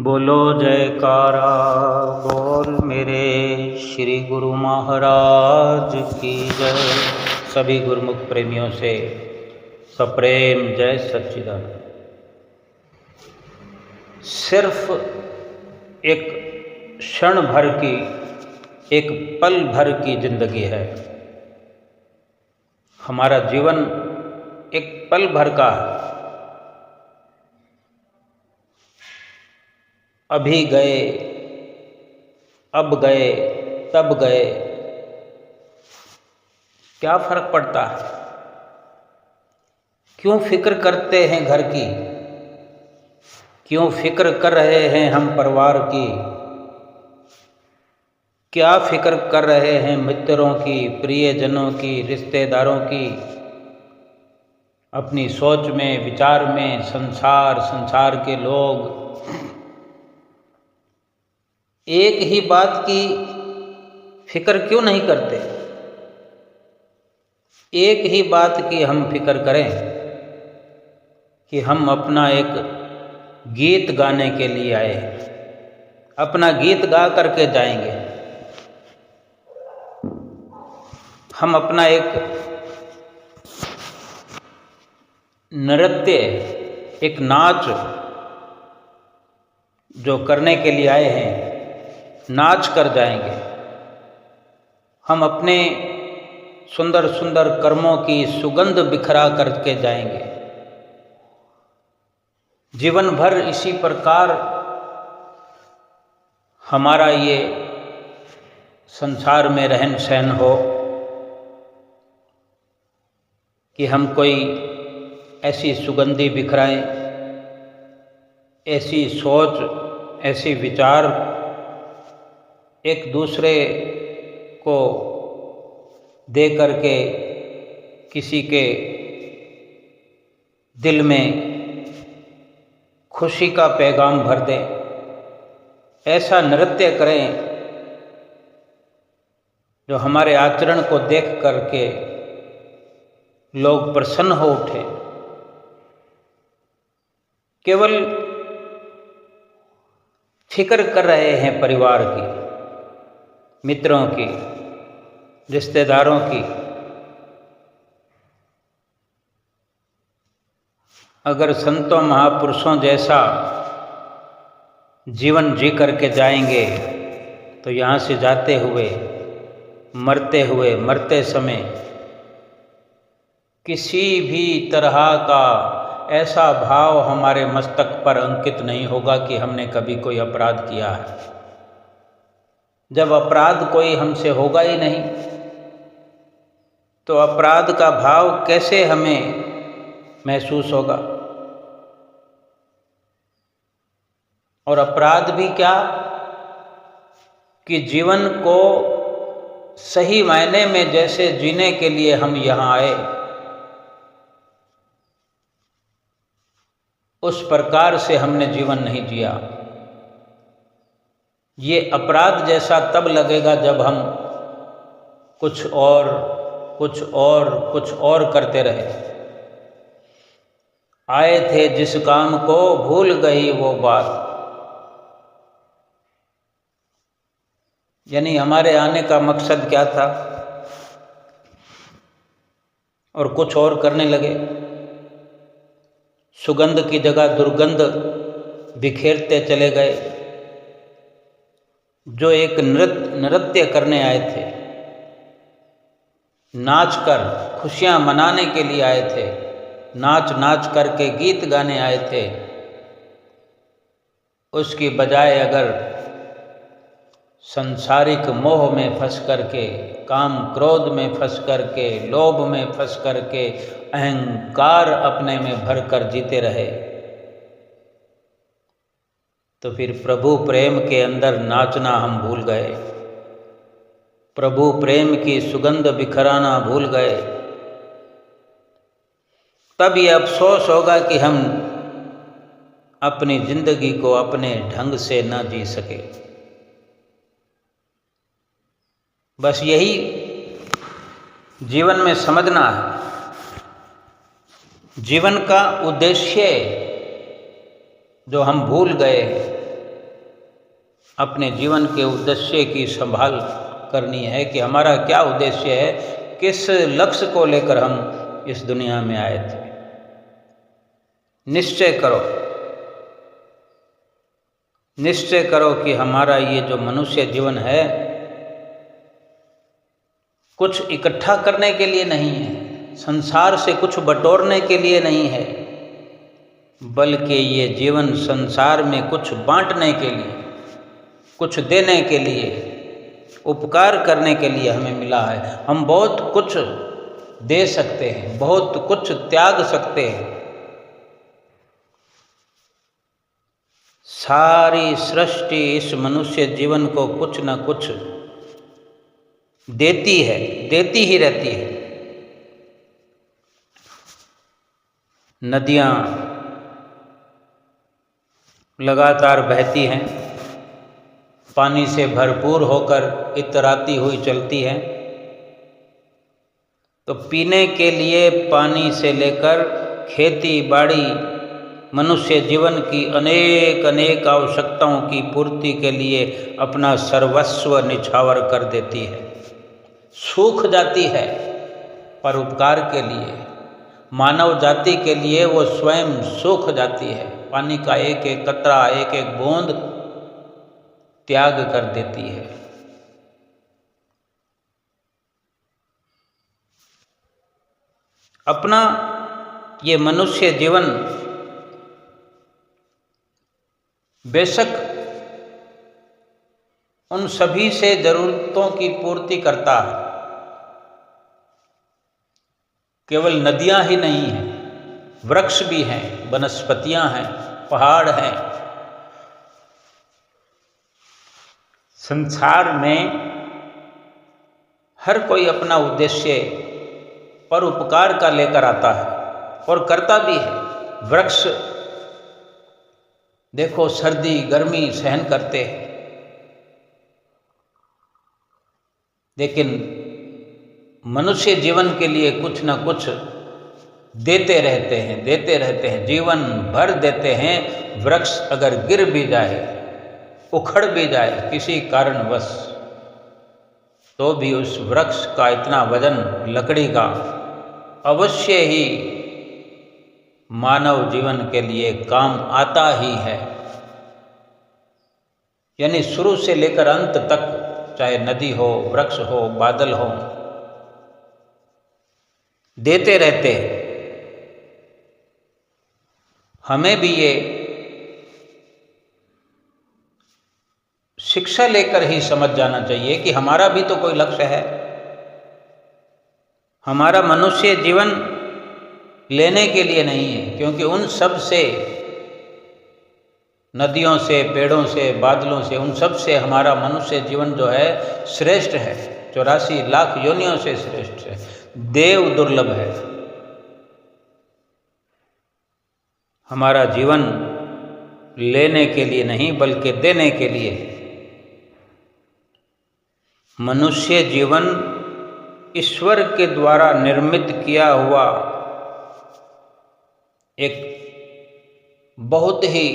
बोलो जयकारा बोल मेरे श्री गुरु महाराज की जय। सभी गुरुमुख प्रेमियों से सप्रेम जय सच्चिदानंद। सिर्फ एक क्षण भर की, एक पल भर की जिंदगी है। हमारा जीवन एक पल भर का है। अभी गए, अब गए, तब गए, क्या फर्क पड़ता है? क्यों फिक्र करते हैं घर की? क्यों फिक्र कर रहे हैं हम परिवार की? क्या फिक्र कर रहे हैं मित्रों की, प्रियजनों की, रिश्तेदारों की? अपनी सोच में, विचार में संसार के लोग एक ही बात की फिक्र क्यों नहीं करते? एक ही बात की हम फिक्र करें कि हम अपना एक गीत गाने के लिए आए, अपना गीत गा करके जाएंगे। हम अपना एक नृत्य, एक नाच जो करने के लिए आए हैं, नाच कर जाएंगे। हम अपने सुंदर सुंदर कर्मों की सुगंध बिखरा करके जाएंगे। जीवन भर इसी प्रकार हमारा ये संसार में रहन सहन हो कि हम कोई ऐसी सुगंधी बिखराएं, ऐसी सोच, ऐसी विचार एक दूसरे को दे करके किसी के दिल में खुशी का पैगाम भर दें। ऐसा नृत्य करें जो हमारे आचरण को देख करके लोग प्रसन्न हो उठे। केवल फिक्र कर रहे हैं परिवार की, मित्रों की, रिश्तेदारों की। अगर संतों महापुरुषों जैसा जीवन जी करके जाएंगे तो यहाँ से जाते हुए, मरते समय किसी भी तरह का ऐसा भाव हमारे मस्तक पर अंकित नहीं होगा कि हमने कभी कोई अपराध किया है। जब अपराध कोई हमसे होगा ही नहीं तो अपराध का भाव कैसे हमें महसूस होगा? और अपराध भी क्या कि जीवन को सही मायने में जैसे जीने के लिए हम यहाँ आए, उस प्रकार से हमने जीवन नहीं जिया। ये अपराध जैसा तब लगेगा जब हम कुछ और करते रहे। आए थे जिस काम को भूल गई वो बात। यानी हमारे आने का मकसद क्या था और कुछ और करने लगे। सुगंध की जगह दुर्गंध बिखेरते चले गए। जो एक नृत्य करने आए थे, नाच कर खुशियां मनाने के लिए आए थे, नाच करके गीत गाने आए थे, उसकी बजाय अगर सांसारिक मोह में फंस करके, काम क्रोध में फंस करके, लोभ में फंस करके, अहंकार अपने में भर कर जीते रहे तो फिर प्रभु प्रेम के अंदर नाचना हम भूल गए, प्रभु प्रेम की सुगंध बिखराना भूल गए। तब ये अफसोस होगा कि हम अपनी जिंदगी को अपने ढंग से न जी सके। बस यही जीवन में समझना है। जीवन का उद्देश्य जो हम भूल गए अपने जीवन के उद्देश्य की संभाल करनी है कि हमारा क्या उद्देश्य है, किस लक्ष्य को लेकर हम इस दुनिया में आए थे। निश्चय करो कि हमारा ये जो मनुष्य जीवन है कुछ इकट्ठा करने के लिए नहीं है, संसार से कुछ बटोरने के लिए नहीं है, बल्कि ये जीवन संसार में कुछ बांटने के लिए, कुछ देने के लिए, उपकार करने के लिए हमें मिला है। हम बहुत कुछ दे सकते हैं, बहुत कुछ त्याग सकते हैं। सारी सृष्टि इस मनुष्य जीवन को कुछ न कुछ देती है, देती ही रहती है। नदियाँ लगातार बहती हैं, पानी से भरपूर होकर इतराती हुई चलती हैं। तो पीने के लिए पानी से लेकर खेती बाड़ी, मनुष्य जीवन की अनेक अनेक आवश्यकताओं की पूर्ति के लिए अपना सर्वस्व निछावर कर देती है, सूख जाती है। पर उपकार के लिए, मानव जाति के लिए वो स्वयं सूख जाती है, पानी का एक एक कतरा, एक एक बूंद त्याग कर देती है। अपना ये मनुष्य जीवन बेशक उन सभी से जरूरतों की पूर्ति करता है। केवल नदियां ही नहीं हैं, वृक्ष भी हैं, वनस्पतियां हैं, पहाड़ हैं। संसार में हर कोई अपना उद्देश्य परोपकार का लेकर आता है और करता भी है। वृक्ष देखो सर्दी गर्मी सहन करते हैं, लेकिन मनुष्य जीवन के लिए कुछ न कुछ देते रहते हैं, जीवन भर देते हैं। वृक्ष अगर गिर भी जाए, उखड़ भी जाए किसी कारणवश, तो भी उस वृक्ष का इतना वजन लकड़ी का अवश्य ही मानव जीवन के लिए काम आता ही है। यानी शुरू से लेकर अंत तक, चाहे नदी हो, वृक्ष हो, बादल हो, देते रहते हैं। हमें भी ये शिक्षा लेकर ही समझ जाना चाहिए कि हमारा भी तो कोई लक्ष्य है। हमारा मनुष्य जीवन लेने के लिए नहीं है, क्योंकि उन सब से, नदियों से, पेड़ों से, बादलों से, उन सब से हमारा मनुष्य जीवन जो है श्रेष्ठ है। 84 लाख योनियों से श्रेष्ठ है, देव दुर्लभ है। हमारा जीवन लेने के लिए नहीं बल्कि देने के लिए। मनुष्य जीवन ईश्वर के द्वारा निर्मित किया हुआ एक बहुत ही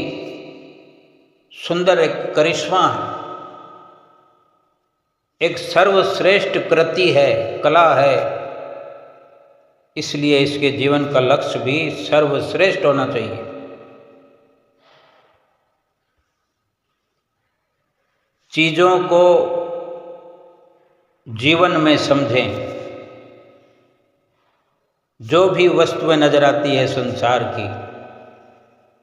सुंदर एक करिश्मा है, एक सर्वश्रेष्ठ कृति है, कला है। इसलिए इसके जीवन का लक्ष्य भी सर्वश्रेष्ठ होना चाहिए। चीजों को जीवन में समझें। जो भी वस्तुएं नजर आती है संसार की,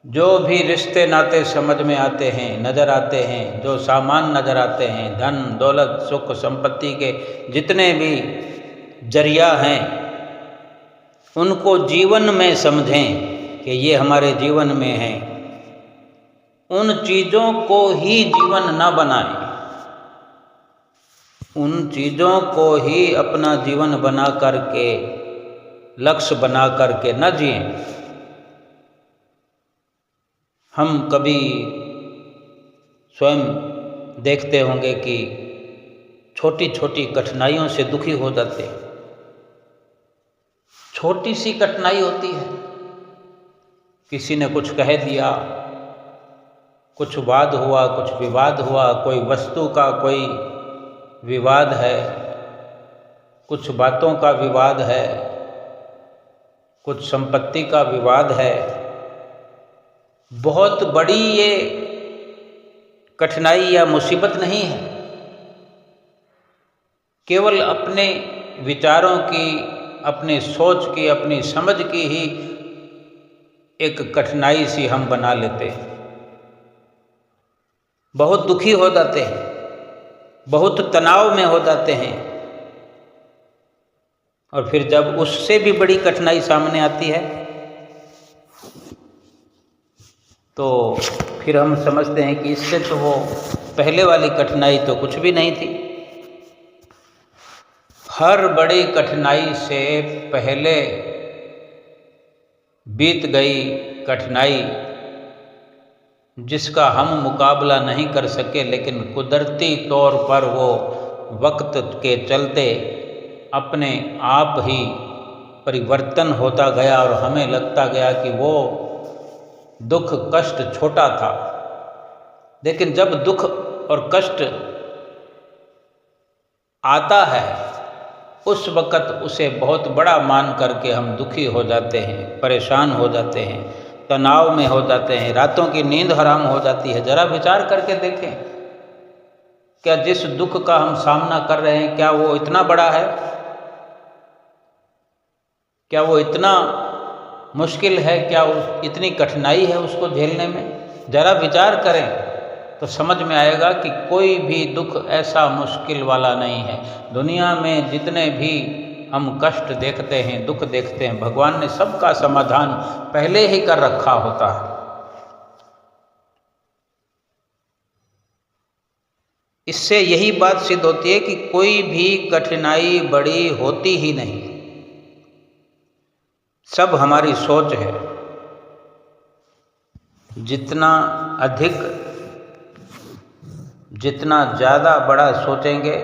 जो भी रिश्ते नाते समझ में आते हैं, नजर आते हैं, जो सामान नजर आते हैं, धन दौलत सुख संपत्ति के जितने भी जरिया हैं, उनको जीवन में समझें कि ये हमारे जीवन में है। उन चीज़ों को ही जीवन न बनाएं, उन चीज़ों को ही अपना जीवन बना करके, लक्ष्य बना करके न जिएं। हम कभी स्वयं देखते होंगे कि छोटी छोटी कठिनाइयों से दुखी हो जाते हैं। छोटी सी कठिनाई होती है, किसी ने कुछ कह दिया, कुछ वाद हुआ, कुछ विवाद हुआ, कोई वस्तु का कोई विवाद है, कुछ बातों का विवाद है, कुछ संपत्ति का विवाद है, बहुत बड़ी ये कठिनाई या मुसीबत नहीं है। केवल अपने विचारों की, अपने सोच की, अपनी समझ की ही एक कठिनाई सी हम बना लेते हैं। बहुत दुखी हो जाते हैं, बहुत तनाव में हो जाते हैं, और फिर जब उससे भी बड़ी कठिनाई सामने आती है तो फिर हम समझते हैं कि इससे तो वो पहले वाली कठिनाई तो कुछ भी नहीं थी। हर बड़ी कठिनाई से पहले बीत गई कठिनाई जिसका हम मुकाबला नहीं कर सके, लेकिन कुदरती तौर पर वो वक्त के चलते अपने आप ही परिवर्तन होता गया और हमें लगता गया कि वो दुख कष्ट छोटा था। लेकिन जब दुख और कष्ट आता है उस वक़्त उसे बहुत बड़ा मान करके हम दुखी हो जाते हैं, परेशान हो जाते हैं, तनाव में हो जाते हैं, रातों की नींद हराम हो जाती है। जरा विचार करके देखें, क्या जिस दुख का हम सामना कर रहे हैं क्या वो इतना बड़ा है? क्या वो इतना मुश्किल है? क्या इतनी कठिनाई है उसको झेलने में? जरा विचार करें तो समझ में आएगा कि कोई भी दुख ऐसा मुश्किल वाला नहीं है। दुनिया में जितने भी हम कष्ट देखते हैं, दुख देखते हैं, भगवान ने सबका समाधान पहले ही कर रखा होता है। इससे यही बात सिद्ध होती है कि कोई भी कठिनाई बड़ी होती ही नहीं, सब हमारी सोच है। जितना अधिक, जितना ज़्यादा बड़ा सोचेंगे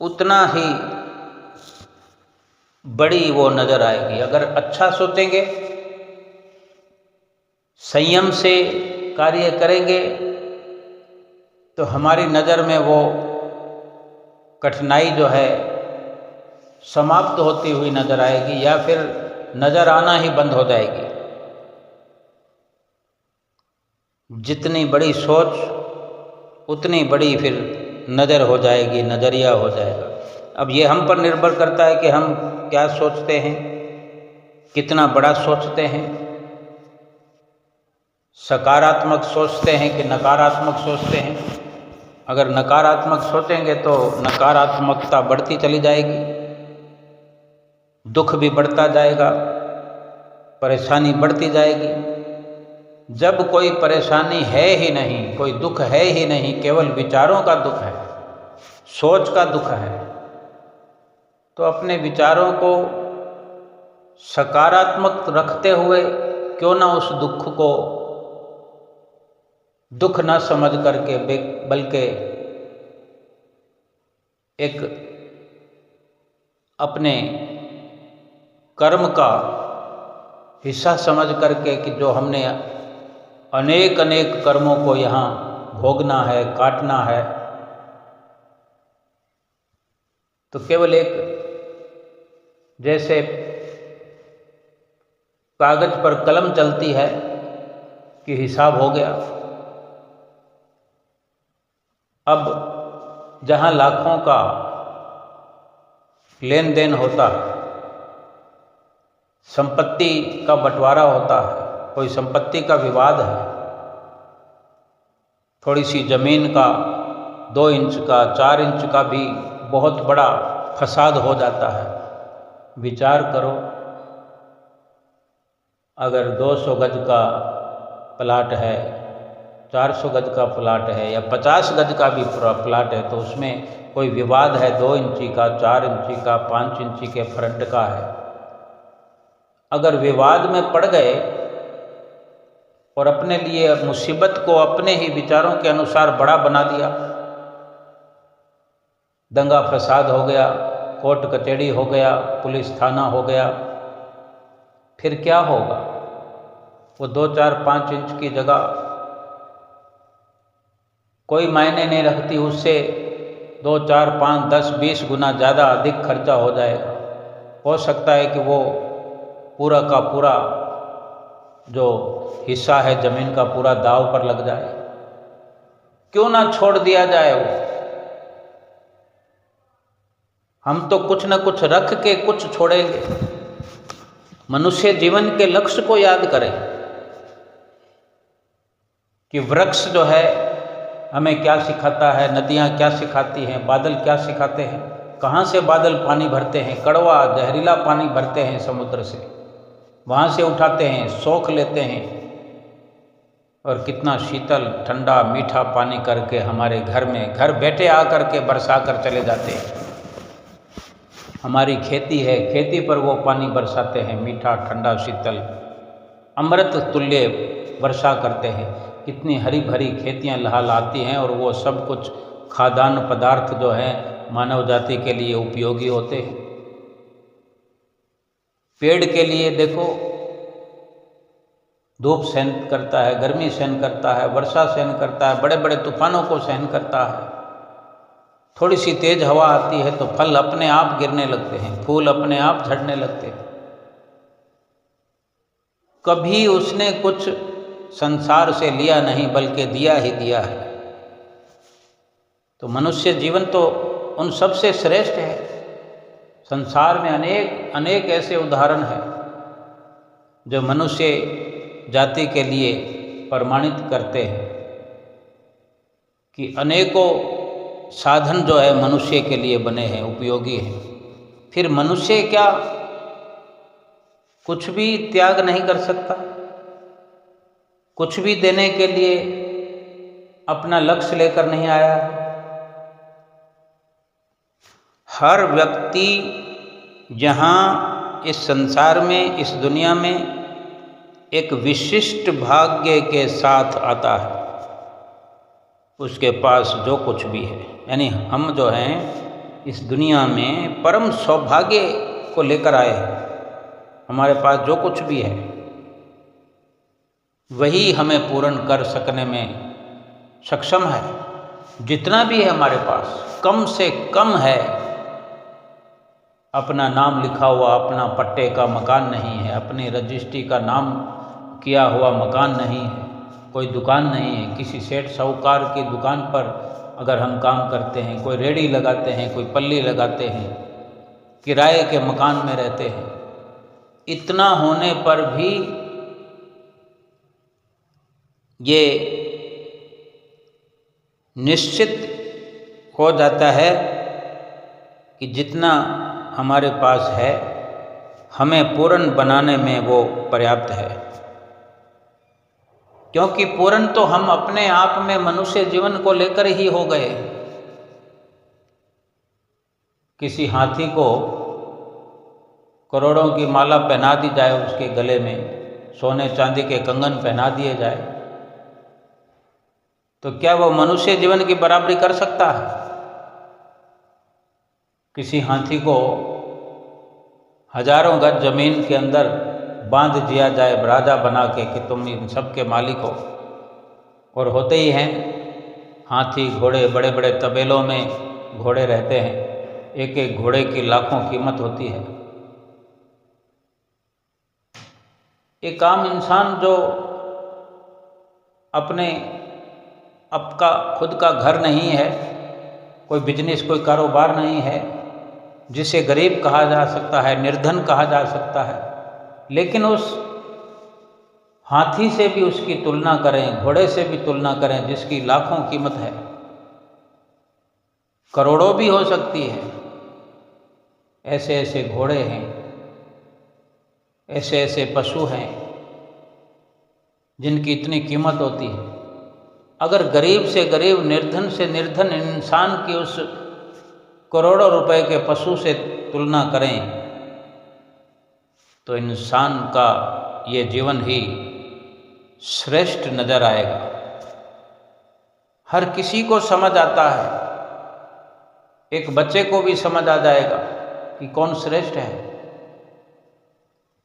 उतना ही बड़ी वो नज़र आएगी। अगर अच्छा सोचेंगे, संयम से कार्य करेंगे तो हमारी नज़र में वो कठिनाई जो है समाप्त होती हुई नज़र आएगी या फिर नज़र आना ही बंद हो जाएगी। जितनी बड़ी सोच उतनी बड़ी फिर नज़र हो जाएगी, नज़रिया हो जाएगा। अब ये हम पर निर्भर करता है कि हम क्या सोचते हैं, कितना बड़ा सोचते हैं, सकारात्मक सोचते हैं कि नकारात्मक सोचते हैं। अगर नकारात्मक सोचेंगे तो नकारात्मकता बढ़ती चली जाएगी, दुख भी बढ़ता जाएगा, परेशानी बढ़ती जाएगी। जब कोई परेशानी है ही नहीं, कोई दुख है ही नहीं, केवल विचारों का दुख है, सोच का दुख है, तो अपने विचारों को सकारात्मक रखते हुए क्यों ना उस दुख को दुख न समझ करके बल्कि एक अपने कर्म का हिस्सा समझ करके कि जो हमने अनेक अनेक कर्मों को यहाँ भोगना है, काटना है, तो केवल एक जैसे कागज पर कलम चलती है कि हिसाब हो गया। अब जहाँ लाखों का लेन देन होता है, संपत्ति का बंटवारा होता है, कोई संपत्ति का विवाद है, थोड़ी सी ज़मीन का 2 इंच का 4 इंच का भी बहुत बड़ा फसाद हो जाता है। विचार करो, अगर 200 गज का प्लाट है, 400 गज का प्लाट है या 50 गज का भी प्लाट है, तो उसमें कोई विवाद है 2 इंची का, 4 इंची का, 5 इंची के फ्रंट का है। अगर विवाद में पड़ गए और अपने लिए मुसीबत को अपने ही विचारों के अनुसार बड़ा बना दिया, दंगा फसाद हो गया, कोर्ट कचहरी हो गया, पुलिस थाना हो गया, फिर क्या होगा? वो 2, 4, 5 इंच की जगह कोई मायने नहीं रखती, उससे 2, 4, 5, 10, 20 गुना ज़्यादा अधिक खर्चा हो जाएगा। हो सकता है कि वो पूरा का पूरा जो हिस्सा है ज़मीन का पूरा दाव पर लग जाए। क्यों ना छोड़ दिया जाए वो। हम तो कुछ न कुछ रख के कुछ छोड़ेंगे। मनुष्य जीवन के लक्ष्य को याद करें कि वृक्ष जो है हमें क्या सिखाता है, नदियाँ क्या सिखाती हैं, बादल क्या सिखाते हैं, कहाँ से बादल पानी भरते हैं, कड़वा जहरीला पानी भरते हैं समुद्र से, वहाँ से उठाते हैं, सोख लेते हैं और कितना शीतल ठंडा मीठा पानी करके हमारे घर में घर बैठे आकर के बरसा कर चले जाते हैं। हमारी खेती है, खेती पर वो पानी बरसाते हैं, मीठा ठंडा शीतल अमृत तुल्य वर्षा करते हैं। कितनी हरी भरी खेतियाँ लहलहाती हैं और वो सब कुछ खाद्यान्न पदार्थ जो हैं मानव जाति के लिए उपयोगी होते हैं। पेड़ के लिए देखो, धूप सहन करता है, गर्मी सहन करता है, वर्षा सहन करता है, बड़े बड़े तूफानों को सहन करता है। थोड़ी सी तेज हवा आती है तो फल अपने आप गिरने लगते हैं, फूल अपने आप झड़ने लगते हैं। कभी उसने कुछ संसार से लिया नहीं बल्कि दिया ही दिया है। तो मनुष्य जीवन तो उन सबसे श्रेष्ठ है। संसार में अनेक ऐसे उदाहरण हैं जो मनुष्य जाति के लिए प्रमाणित करते हैं कि अनेकों साधन जो है मनुष्य के लिए बने हैं, उपयोगी हैं। फिर मनुष्य क्या कुछ भी त्याग नहीं कर सकता? कुछ भी देने के लिए अपना लक्ष्य लेकर नहीं आया। हर व्यक्ति यहाँ इस संसार में, इस दुनिया में एक विशिष्ट भाग्य के साथ आता है। उसके पास जो कुछ भी है, यानी हम जो हैं इस दुनिया में परम सौभाग्य को लेकर आए हैं। हमारे पास जो कुछ भी है वही हमें पूर्ण कर सकने में सक्षम है। जितना भी है हमारे पास कम से कम है। अपना नाम लिखा हुआ अपना पट्टे का मकान नहीं है, अपनी रजिस्ट्री का नाम किया हुआ मकान नहीं है, कोई दुकान नहीं है। किसी सेठ साहूकार की दुकान पर अगर हम काम करते हैं, कोई रेहड़ी लगाते हैं, कोई पल्ली लगाते हैं, किराए के मकान में रहते हैं, इतना होने पर भी ये निश्चित हो जाता है कि जितना हमारे पास है हमें पूर्ण बनाने में वो पर्याप्त है। क्योंकि पूर्ण तो हम अपने आप में मनुष्य जीवन को लेकर ही हो गए। किसी हाथी को करोड़ों की माला पहना दी जाए, उसके गले में सोने चांदी के कंगन पहना दिए जाए, तो क्या वो मनुष्य जीवन की बराबरी कर सकता है? किसी हाथी को हजारों गज जमीन के अंदर बांध दिया जाए राजा बना के कि तुम इन सब के मालिक हो, और होते ही हैं हाथी घोड़े, बड़े बड़े तबेलों में घोड़े रहते हैं, एक एक घोड़े की लाखों कीमत होती है। एक आम इंसान जो अपने आपका खुद का घर नहीं है, कोई बिजनेस, कोई कारोबार नहीं है, जिसे गरीब कहा जा सकता है, निर्धन कहा जा सकता है, लेकिन उस हाथी से भी उसकी तुलना करें, घोड़े से भी तुलना करें जिसकी लाखों कीमत है, करोड़ों भी हो सकती है। ऐसे ऐसे घोड़े हैं, ऐसे ऐसे पशु हैं जिनकी इतनी कीमत होती है। अगर गरीब से गरीब, निर्धन से निर्धन इंसान की उस करोड़ों रुपए के पशु से तुलना करें तो इंसान का ये जीवन ही श्रेष्ठ नजर आएगा। हर किसी को समझ आता है, एक बच्चे को भी समझ आ जाएगा कि कौन श्रेष्ठ है।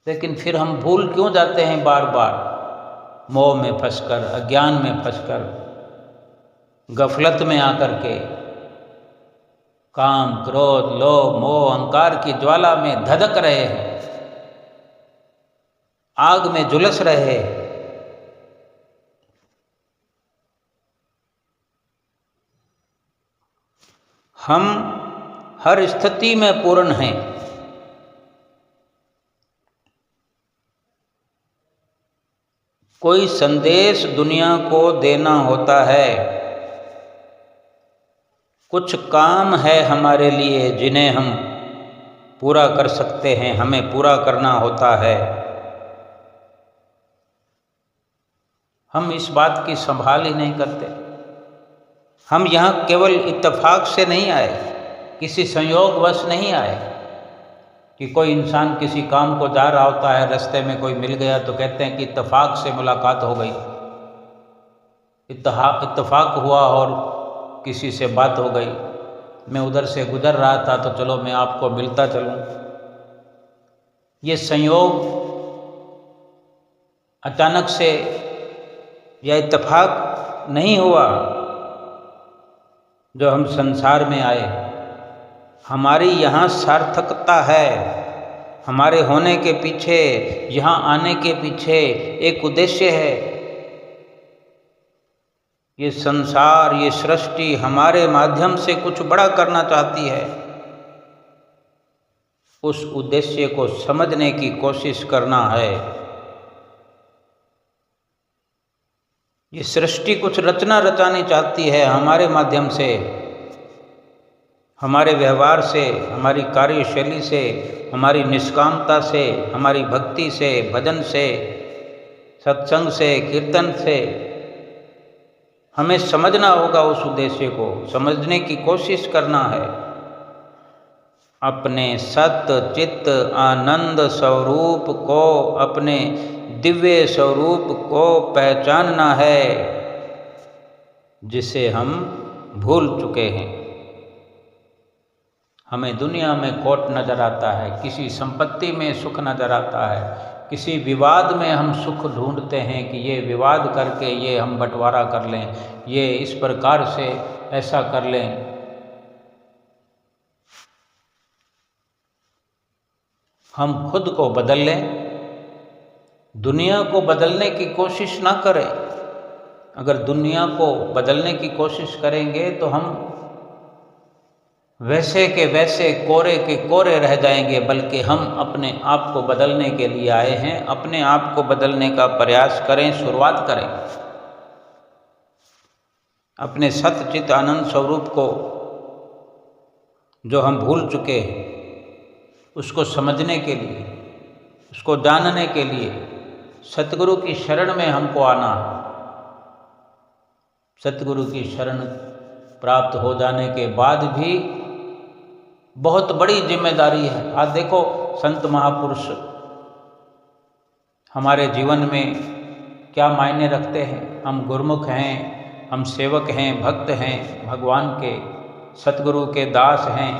लेकिन फिर हम भूल क्यों जाते हैं बार बार? मोह में फंसकर, अज्ञान में फंसकर, गफलत में आकर के काम, क्रोध, लोभ, मोह, अहंकार की ज्वाला में धधक रहे हैं, आग में झुलस रहे हैं। हम हर स्थिति में पूर्ण हैं। कोई संदेश दुनिया को देना होता है, कुछ काम है हमारे लिए जिन्हें हम पूरा कर सकते हैं, हमें पूरा करना होता है। हम इस बात की संभाल ही नहीं करते। हम यहाँ केवल इत्तेफाक से नहीं आए, किसी संयोगवश नहीं आए कि कोई इंसान किसी काम को जा रहा होता है, रास्ते में कोई मिल गया तो कहते हैं कि इत्तेफाक से मुलाकात हो गई, इत्तेफाक हुआ और किसी से बात हो गई, मैं उधर से गुजर रहा था तो चलो मैं आपको मिलता चलूँ। ये संयोग अचानक से या इत्तेफाक नहीं हुआ जो हम संसार में आए। हमारी यहाँ सार्थकता है, हमारे होने के पीछे, यहाँ आने के पीछे एक उद्देश्य है। ये संसार, ये सृष्टि हमारे माध्यम से कुछ बड़ा करना चाहती है। उस उद्देश्य को समझने की कोशिश करना है। ये सृष्टि कुछ रचना रचानी चाहती है हमारे माध्यम से, हमारे व्यवहार से, हमारी कार्यशैली से, हमारी निष्कामता से, हमारी भक्ति से, भजन से, सत्संग से, कीर्तन से। हमें समझना होगा, उस उद्देश्य को समझने की कोशिश करना है। अपने सत्य चित्त आनंद स्वरूप को, अपने दिव्य स्वरूप को पहचानना है, जिसे हम भूल चुके हैं। हमें दुनिया में खोट नजर आता है, किसी संपत्ति में सुख नजर आता है, किसी विवाद में हम सुख ढूंढते हैं कि ये विवाद करके ये हम बंटवारा कर लें, ये इस प्रकार से ऐसा कर लें। हम खुद को बदल लें, दुनिया को बदलने की कोशिश ना करें। अगर दुनिया को बदलने की कोशिश करेंगे तो हम वैसे के वैसे, कोरे के कोरे रह जाएंगे, बल्कि हम अपने आप को बदलने के लिए आए हैं। अपने आप को बदलने का प्रयास करें, शुरुआत करें। अपने सत्य चित आनंद स्वरूप को जो हम भूल चुके हैं, उसको समझने के लिए, उसको जानने के लिए सतगुरु की शरण में हमको आना। सतगुरु की शरण प्राप्त हो जाने के बाद भी बहुत बड़ी जिम्मेदारी है। आज देखो, संत महापुरुष हमारे जीवन में क्या मायने रखते हैं। हम गुरमुख हैं, हम सेवक हैं, भक्त हैं, भगवान के, सतगुरु के दास हैं।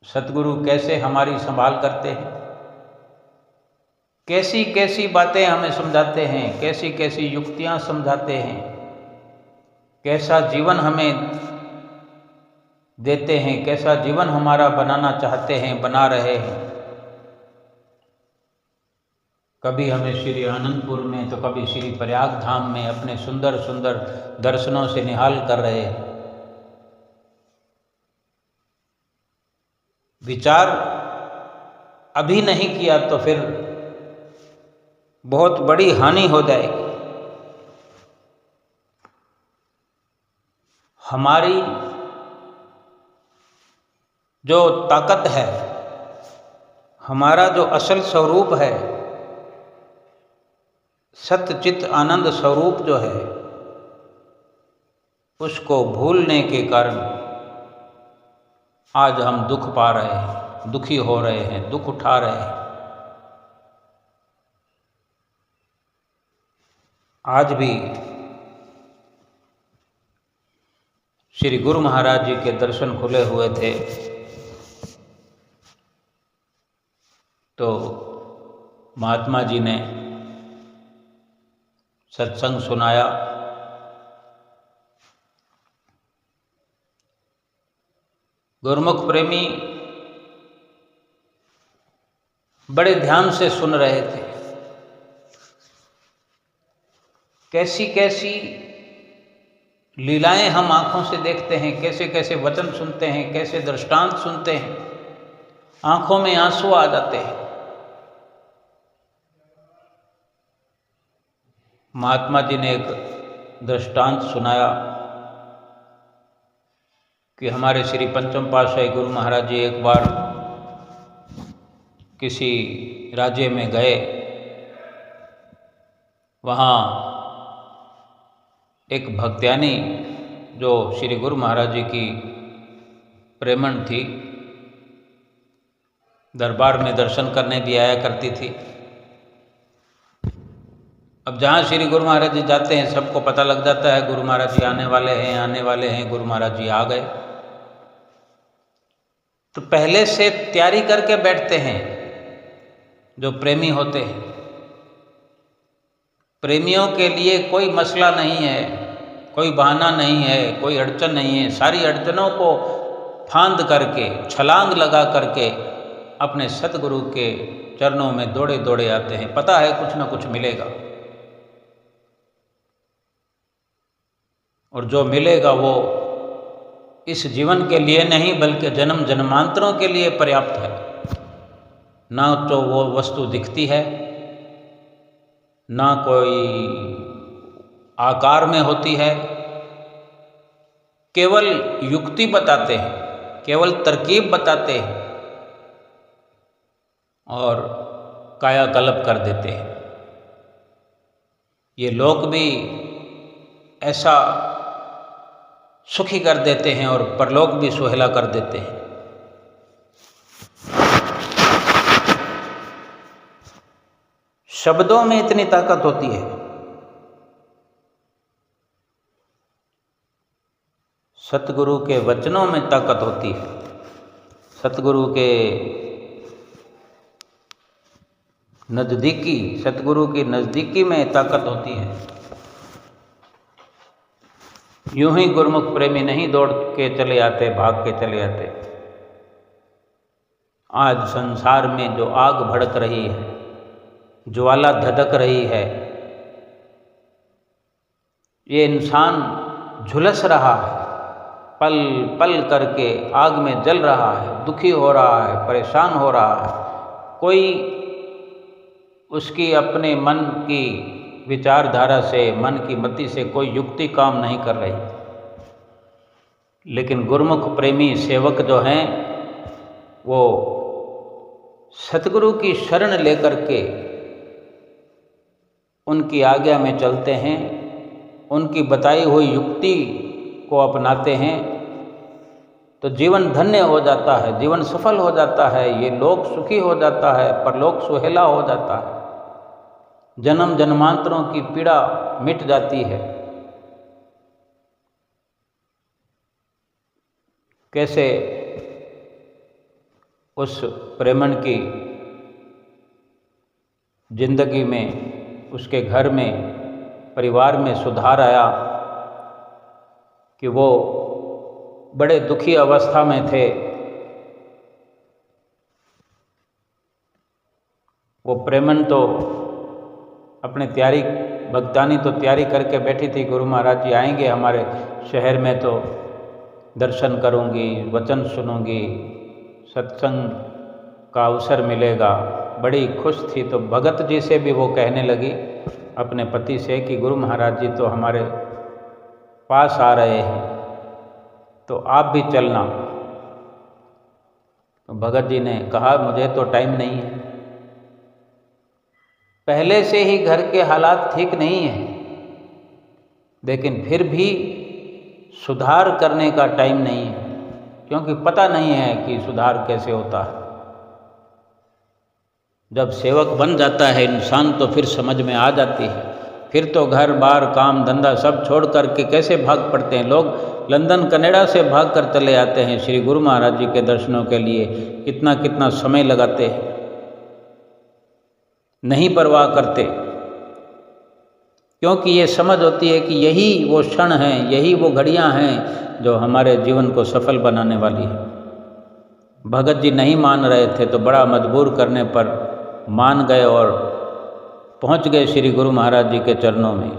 सतगुरु कैसे हमारी संभाल करते हैं, कैसी कैसी बातें हमें समझाते हैं, कैसी कैसी युक्तियां समझाते हैं, कैसा जीवन हमें देते हैं, कैसा जीवन हमारा बनाना चाहते हैं, बना रहे हैं। कभी हमें श्री आनंदपुर में तो कभी श्री प्रयाग धाम में अपने सुंदर सुंदर दर्शनों से निहाल कर रहे हैं। विचार अभी नहीं किया तो फिर बहुत बड़ी हानि हो जाएगी। हमारी जो ताकत है, हमारा जो असल स्वरूप है, सत्य चित्त आनंद स्वरूप जो है, उसको भूलने के कारण आज हम दुख पा रहे हैं, दुखी हो रहे हैं, दुख उठा रहे हैं। आज भी श्री गुरु महाराज जी के दर्शन खुले हुए थे तो महात्मा जी ने सत्संग सुनाया। गुरुमुख प्रेमी बड़े ध्यान से सुन रहे थे। कैसी कैसी लीलाएं हम आंखों से देखते हैं, कैसे कैसे वचन सुनते हैं, कैसे दृष्टांत सुनते हैं, आंखों में आंसू आ जाते हैं। महात्मा जी ने एक दृष्टांत सुनाया कि हमारे श्री पंचम पातशाही गुरु महाराज जी एक बार किसी राज्य में गए। वहाँ एक भक्त्यानी जो श्री गुरु महाराज जी की प्रेमण थी, दरबार में दर्शन करने भी आया करती थी। अब जहाँ श्री गुरु महाराज जी जाते हैं सबको पता लग जाता है गुरु महाराज जी आने वाले हैं, आने वाले हैं। गुरु महाराज जी आ गए तो पहले से तैयारी करके बैठते हैं जो प्रेमी होते हैं। प्रेमियों के लिए कोई मसला नहीं है, कोई बहाना नहीं है, कोई अड़चन नहीं है। सारी अड़चनों को फांद करके, छलांग लगा करके अपने सतगुरु के चरणों में दौड़े दौड़े आते हैं। पता है कुछ ना कुछ मिलेगा, और जो मिलेगा वो इस जीवन के लिए नहीं बल्कि जन्म जन्मांतरों के लिए पर्याप्त है। ना तो वो वस्तु दिखती है, ना कोई आकार में होती है, केवल युक्ति बताते हैं, केवल तरकीब बताते हैं और कायाकल्प कर देते हैं। ये लोग भी ऐसा सुखी कर देते हैं और परलोक भी सुहेला कर देते हैं। शब्दों में इतनी ताकत होती है। सतगुरु के वचनों में ताकत होती है। सतगुरु के नज़दीकी, सतगुरु की नज़दीकी में ताकत होती है। यूं ही गुरुमुख प्रेमी नहीं दौड़ के चले आते, भाग के चले आते। आज संसार में जो आग भड़क रही है, ज्वाला धधक रही है, ये इंसान झुलस रहा है, पल पल करके आग में जल रहा है, दुखी हो रहा है, परेशान हो रहा है। कोई उसकी अपने मन की विचारधारा से, मन की मति से कोई युक्ति काम नहीं कर रही। लेकिन गुरुमुख प्रेमी सेवक जो हैं वो सतगुरु की शरण लेकर के उनकी आज्ञा में चलते हैं, उनकी बताई हुई युक्ति को अपनाते हैं तो जीवन धन्य हो जाता है, जीवन सफल हो जाता है, ये लोक सुखी हो जाता है, परलोक सुहेला हो जाता है, जन्म जन्मांतरों की पीड़ा मिट जाती है। कैसे उस प्रेमण की जिंदगी में, उसके घर में, परिवार में सुधार आया कि वो बड़े दुखी अवस्था में थे। वो प्रेमन तो अपने तैयारी, भक्तानी तो तैयारी करके बैठी थी, गुरु महाराज जी आएंगे हमारे शहर में तो दर्शन करूंगी, वचन सुनूंगी, सत्संग का अवसर मिलेगा। बड़ी खुश थी। तो भगत जी से भी वो कहने लगी अपने पति से कि गुरु महाराज जी तो हमारे पास आ रहे हैं तो आप भी चलना। तो भगत जी ने कहा मुझे तो टाइम नहीं है, पहले से ही घर के हालात ठीक नहीं हैं, लेकिन फिर भी सुधार करने का टाइम नहीं है, क्योंकि पता नहीं है कि सुधार कैसे होता है। जब सेवक बन जाता है इंसान तो फिर समझ में आ जाती है। फिर तो घर बार काम धंधा सब छोड़ करके कैसे भाग पड़ते हैं लोग। लंदन कनाडा से भाग कर चले आते हैं श्री गुरु महाराज जी के दर्शनों के लिए, कितना कितना समय लगाते हैं, नहीं परवाह करते, क्योंकि ये समझ होती है कि यही वो क्षण हैं, यही वो घड़ियां हैं जो हमारे जीवन को सफल बनाने वाली है। भगत जी नहीं मान रहे थे तो बड़ा मजबूर करने पर मान गए और पहुंच गए श्री गुरु महाराज जी के चरणों में।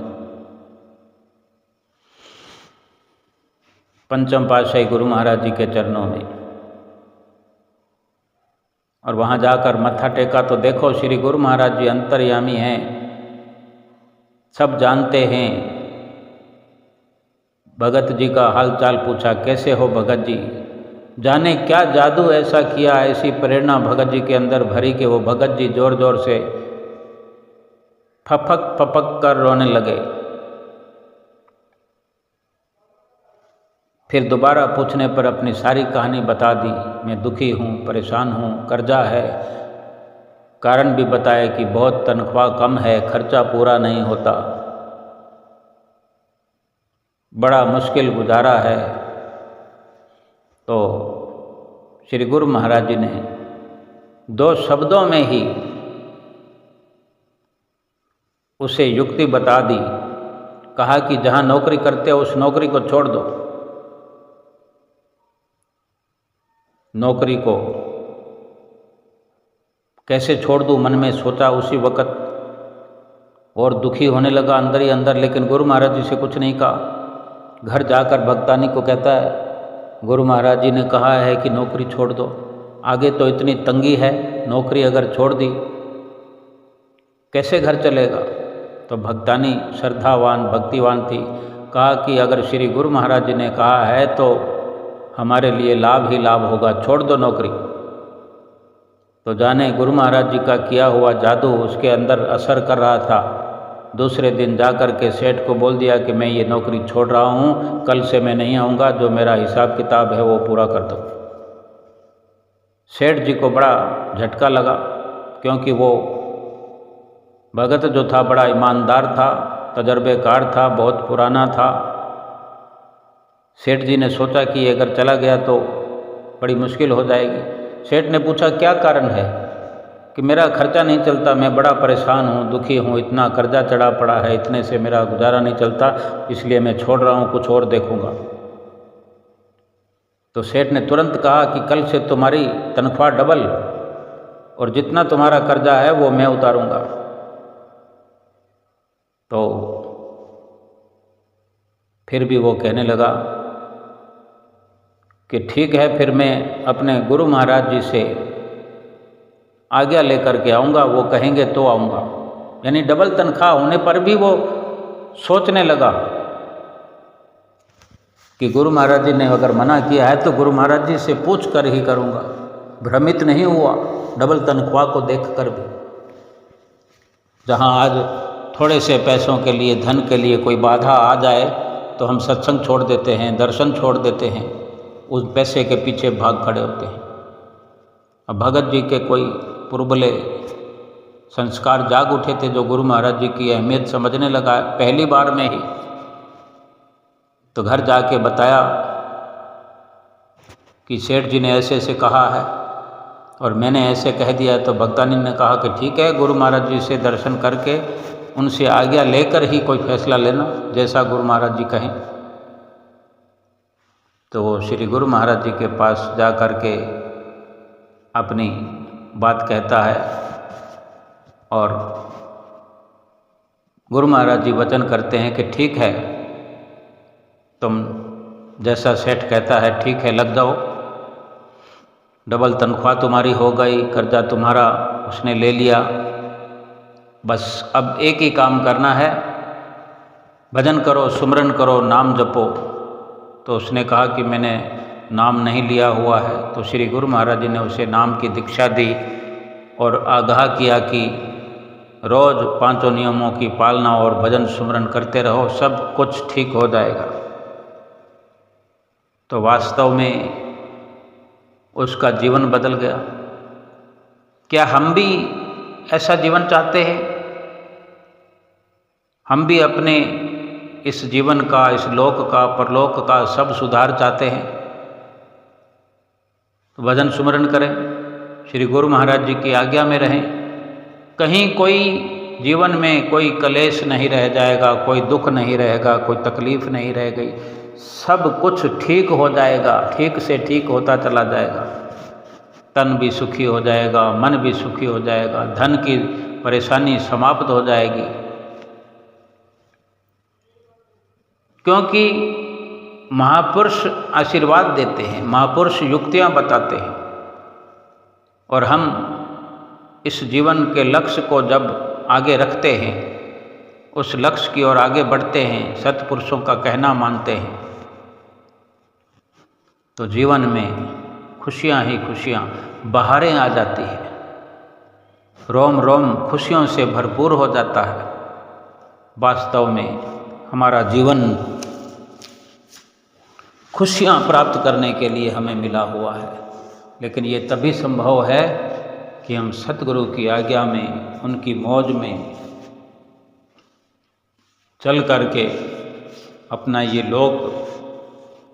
पंचम पातशाही गुरु महाराज जी के चरणों में, और वहाँ जाकर मत्था टेका तो देखो श्री गुरु महाराज जी अंतर्यामी हैं, सब जानते हैं। भगत जी का हालचाल पूछा, कैसे हो भगत जी? जाने क्या जादू ऐसा किया, ऐसी प्रेरणा भगत जी के अंदर भरी कि वो भगत जी जोर जोर से फपक फपक कर रोने लगे। फिर दोबारा पूछने पर अपनी सारी कहानी बता दी, मैं दुखी हूँ, परेशान हूँ, कर्जा है, कारण भी बताया कि बहुत तनख्वाह कम है, खर्चा पूरा नहीं होता, बड़ा मुश्किल गुजारा है। तो श्री गुरु महाराज जी ने 2 शब्दों में ही उसे युक्ति बता दी। कहा कि जहाँ नौकरी करते हो उस नौकरी को छोड़ दो। नौकरी को कैसे छोड़ दूँ मन में सोचा उसी वक़्त, और दुखी होने लगा अंदर ही अंदर, लेकिन गुरु महाराज जी से कुछ नहीं कहा। घर जाकर भक्तानी को कहता है, गुरु महाराज जी ने कहा है कि नौकरी छोड़ दो, आगे तो इतनी तंगी है, नौकरी अगर छोड़ दी कैसे घर चलेगा? तो भक्तानी श्रद्धावान भक्तिवान थी, कहा कि अगर श्री गुरु महाराज जी ने कहा है तो हमारे लिए लाभ ही लाभ होगा, छोड़ दो नौकरी। तो जाने गुरु महाराज जी का किया हुआ जादू उसके अंदर असर कर रहा था। दूसरे दिन जाकर के सेठ को बोल दिया कि मैं ये नौकरी छोड़ रहा हूँ, कल से मैं नहीं आऊँगा, जो मेरा हिसाब किताब है वो पूरा कर दो। सेठ जी को बड़ा झटका लगा, क्योंकि वो भगत जो था बड़ा ईमानदार था, तजर्बेकार था, बहुत पुराना था। सेठ जी ने सोचा कि अगर चला गया तो बड़ी मुश्किल हो जाएगी। सेठ ने पूछा, क्या कारण है? कि मेरा खर्चा नहीं चलता, मैं बड़ा परेशान हूँ, दुखी हूँ, इतना कर्जा चढ़ा पड़ा है, इतने से मेरा गुजारा नहीं चलता, इसलिए मैं छोड़ रहा हूँ, कुछ और देखूँगा। तो सेठ ने तुरंत कहा कि कल से तुम्हारी तनख्वाह डबल, और जितना तुम्हारा कर्जा है वो मैं उतारूँगा। तो फिर भी वो कहने लगा कि ठीक है, फिर मैं अपने गुरु महाराज जी से आज्ञा लेकर के आऊँगा, वो कहेंगे तो आऊँगा। यानी डबल तनख्वाह होने पर भी वो सोचने लगा कि गुरु महाराज जी ने अगर मना किया है तो गुरु महाराज जी से पूछ कर ही करूँगा। भ्रमित नहीं हुआ डबल तनख्वाह को देख कर भी। जहाँ आज थोड़े से पैसों के लिए, धन के लिए कोई बाधा आ जाए तो हम सत्संग छोड़ देते हैं, दर्शन छोड़ देते हैं, उस पैसे के पीछे भाग खड़े होते हैं। अब भगत जी के कोई पुरबले संस्कार जाग उठे थे, जो गुरु महाराज जी की अहमियत समझने लगा पहली बार में ही। तो घर जाके बताया कि सेठ जी ने ऐसे ऐसे कहा है और मैंने ऐसे कह दिया। तो भक्तानी ने कहा कि ठीक है, गुरु महाराज जी से दर्शन करके उनसे आज्ञा लेकर ही कोई फैसला लेना, जैसा गुरु महाराज जी कहें। तो वो श्री गुरु महाराज जी के पास जा कर के अपनी बात कहता है, और गुरु महाराज जी वचन करते हैं कि ठीक है, तुम जैसा सेठ कहता है ठीक है, लग जाओ, डबल तनख्वाह तुम्हारी हो गई, कर्जा तुम्हारा उसने ले लिया, बस अब एक ही काम करना है, भजन करो, सुमरन करो, नाम जपो। तो उसने कहा कि मैंने नाम नहीं लिया हुआ है। तो श्री गुरु महाराज जी ने उसे नाम की दीक्षा दी और आगाह किया कि रोज़ 5 नियमों की पालना और भजन सुमरन करते रहो, सब कुछ ठीक हो जाएगा। तो वास्तव में उसका जीवन बदल गया। क्या हम भी ऐसा जीवन चाहते हैं? हम भी अपने इस जीवन का, इस लोक का, परलोक का सब सुधार चाहते हैं? तो भजन सुमरन करें, श्री गुरु महाराज जी की आज्ञा में रहें। कहीं कोई जीवन में कोई कलेश नहीं रह जाएगा, कोई दुख नहीं रहेगा, कोई तकलीफ नहीं रह गई, सब कुछ ठीक हो जाएगा, ठीक से ठीक होता चला जाएगा। तन भी सुखी हो जाएगा, मन भी सुखी हो जाएगा, धन की परेशानी समाप्त हो जाएगी। क्योंकि महापुरुष आशीर्वाद देते हैं, महापुरुष युक्तियां बताते हैं, और हम इस जीवन के लक्ष्य को जब आगे रखते हैं, उस लक्ष्य की ओर आगे बढ़ते हैं, सत्पुरुषों का कहना मानते हैं, तो जीवन में खुशियां ही खुशियां, बहारें आ जाती है, रोम रोम खुशियों से भरपूर हो जाता है। वास्तव में हमारा जीवन खुशियां प्राप्त करने के लिए हमें मिला हुआ है, लेकिन ये तभी संभव है कि हम सतगुरु की आज्ञा में, उनकी मौज में चल करके अपना ये लोक